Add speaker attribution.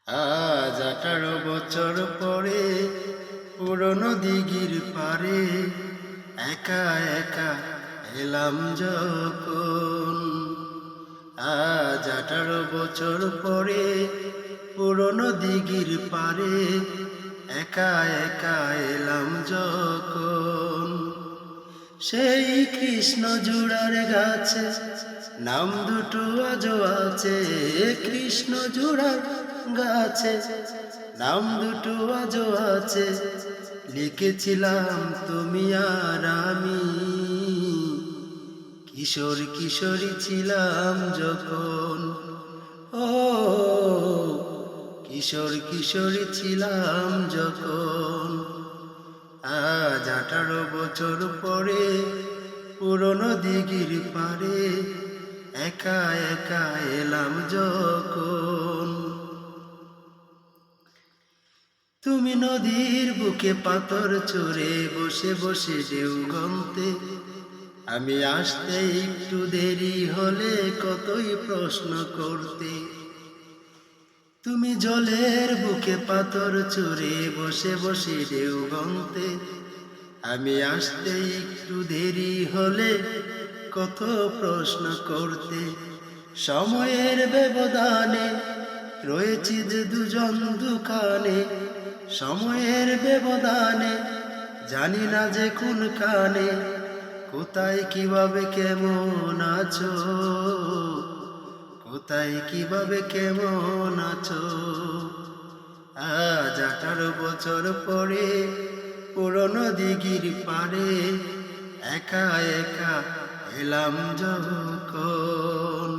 Speaker 1: আজ 18 বছর পরে পুরনো দিঘির পারে একা একা এলাম যখন। আজ 18 বছর পরে পুরনো দিঘির পারে একা একা এলাম যখন। সেই কৃষ্ণ জুড়ার গাছে নাম দুটো আজও আছে, কৃষ্ণ জুড়ার গাছে নাম দুটো আজও আছে। লিখেছিলাম তুমি আর আমি, কিশোর কিশোরী ছিলাম যখন। ও কিশোর কিশোরী ছিলাম যখন। আজ 18 বছর পরে পুরনো দিঘির পারে একা একা এলাম যখন। তুমি নদীর বুকে পাথর চড়ে বসে বসে ঢেউ গন্তে, আমি আসতে একটু দেরি হলে কতই প্রশ্ন করতে। তুমি জলের বুকে পাথর চড়ে বসে বসে ঢেউ গন্তে, আমি আসতে একটু দেরি হলে কত প্রশ্ন করতে। সময়ের ব্যবধানে রয়েছি যে দুজন দুখানে, সময়ের ব্যবধানে জানি না যে কোন কানে কোথায় কিভাবে কেমন আছো, কোথায় কিভাবে কেমন আছো। আজ 18 বছর পরে পুরনো দিঘির পারে একা একা এলাম যখন।